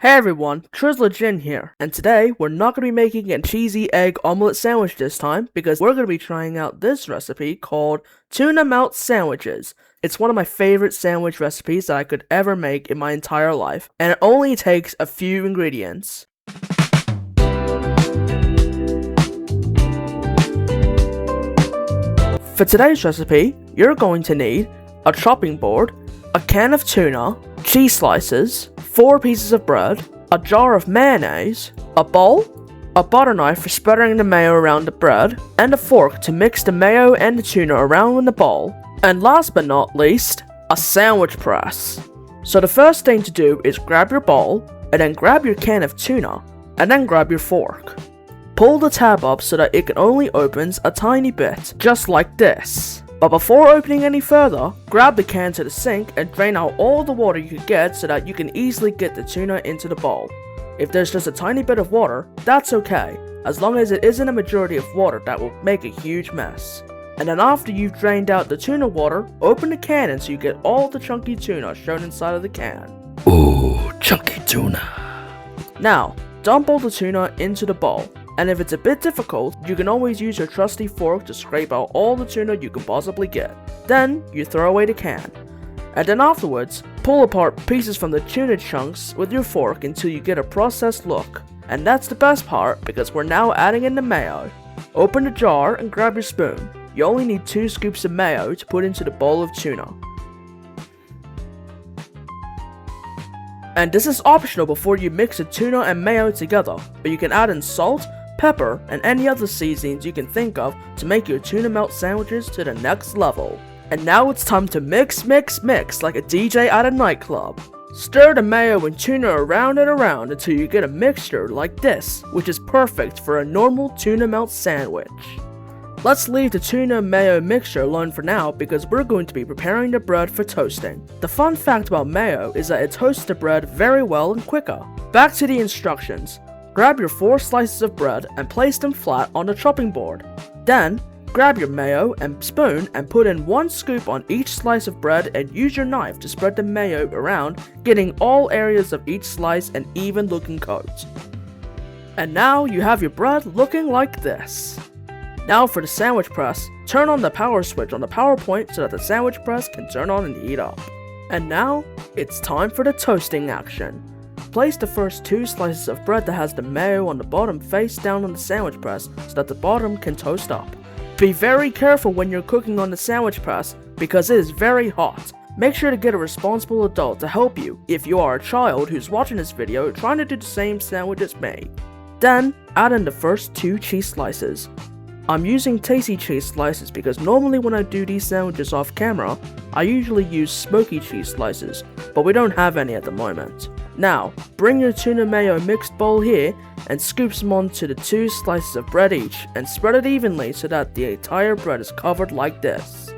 Hey everyone, TrizzlerCooking here, and today we're not going to be making a cheesy egg omelet sandwich this time because we're going to be trying out this recipe called Tuna Melt Sandwiches. It's one of my favorite sandwich recipes that I could ever make in my entire life, and it only takes a few ingredients. For today's recipe, you're going to need a chopping board, a can of tuna, cheese slices, 4 pieces of bread, a jar of mayonnaise, a bowl, a butter knife for spreading the mayo around the bread, and a fork to mix the mayo and the tuna around in the bowl. And last but not least, a sandwich press. So the first thing to do is grab your bowl, and then grab your can of tuna, and then grab your fork. Pull the tab up so that it only opens a tiny bit, just like this. But before opening any further, grab the can to the sink and drain out all the water you can get so that you can easily get the tuna into the bowl. If there's just a tiny bit of water, that's okay, as long as it isn't a majority of water that will make a huge mess. And then after you've drained out the tuna water, open the can until you get all the chunky tuna shown inside of the can. Ooh, chunky tuna. Now, dump all the tuna into the bowl. And if it's a bit difficult, you can always use your trusty fork to scrape out all the tuna you can possibly get. Then, you throw away the can. And then afterwards, pull apart pieces from the tuna chunks with your fork until you get a processed look. And that's the best part because we're now adding in the mayo. Open the jar and grab your spoon. You only need 2 scoops of mayo to put into the bowl of tuna. And this is optional before you mix the tuna and mayo together, but you can add in salt, pepper, and any other seasonings you can think of to make your tuna melt sandwiches to the next level. And now it's time to mix like a DJ at a nightclub. Stir the mayo and tuna around and around until you get a mixture like this, which is perfect for a normal tuna melt sandwich. Let's leave the tuna mayo mixture alone for now because we're going to be preparing the bread for toasting. The fun fact about mayo is that it toasts the bread very well and quicker. Back to the instructions. Grab your 4 slices of bread and place them flat on the chopping board. Then, grab your mayo and spoon and put in 1 scoop on each slice of bread and use your knife to spread the mayo around, getting all areas of each slice an even looking coat. And now you have your bread looking like this. Now for the sandwich press, turn on the power switch on the power point so that the sandwich press can turn on and heat up. And now, it's time for the toasting action. Place the first 2 slices of bread that has the mayo on the bottom face down on the sandwich press so that the bottom can toast up. Be very careful when you're cooking on the sandwich press because it is very hot. Make sure to get a responsible adult to help you if you are a child who's watching this video trying to do the same sandwich as me. Then, add in the first 2 cheese slices. I'm using tasty cheese slices because normally when I do these sandwiches off camera, I usually use smoky cheese slices, but we don't have any at the moment. Now, bring your tuna mayo mixed bowl here and scoop some onto the 2 slices of bread each and spread it evenly so that the entire bread is covered like this.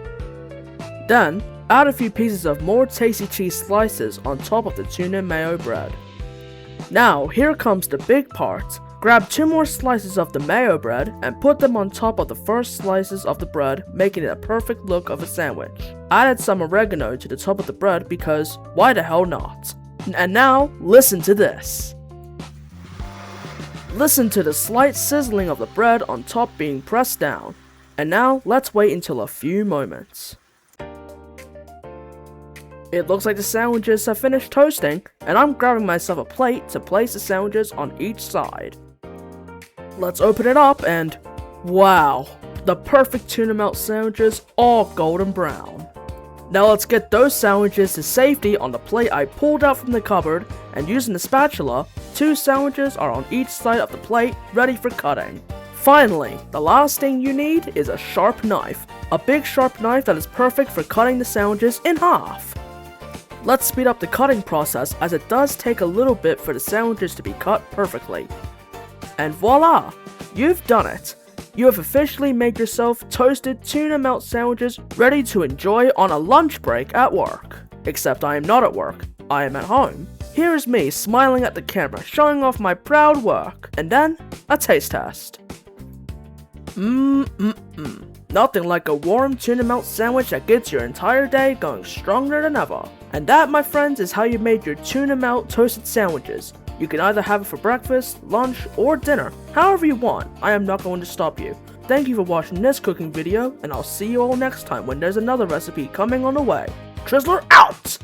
Then, add a few pieces of more tasty cheese slices on top of the tuna mayo bread. Now, here comes the big part. Grab 2 more slices of the mayo bread and put them on top of the first slices of the bread, making it a perfect look of a sandwich. Added some oregano to the top of the bread because why the hell not? And now, listen to this. Listen to the slight sizzling of the bread on top being pressed down. And now, let's wait until a few moments. It looks like the sandwiches have finished toasting, and I'm grabbing myself a plate to place the sandwiches on each side. Let's open it up and wow, the perfect tuna melt sandwiches, all golden brown. Now let's get those sandwiches to safety on the plate I pulled out from the cupboard, and using the spatula, 2 sandwiches are on each side of the plate, ready for cutting. Finally, the last thing you need is a sharp knife. A big sharp knife that is perfect for cutting the sandwiches in half. Let's speed up the cutting process as it does take a little bit for the sandwiches to be cut perfectly. And voila! You've done it! You have officially made yourself toasted tuna melt sandwiches ready to enjoy on a lunch break at work. Except I am not at work, I am at home. Here is me smiling at the camera, showing off my proud work. And then, a taste test. Nothing like a warm tuna melt sandwich that gets your entire day going stronger than ever. And that, my friends, is how you made your tuna melt toasted sandwiches. You can either have it for breakfast, lunch, or dinner, however you want. I am not going to stop you. Thank you for watching this cooking video, and I'll see you all next time when there's another recipe coming on the way. Trizzler out!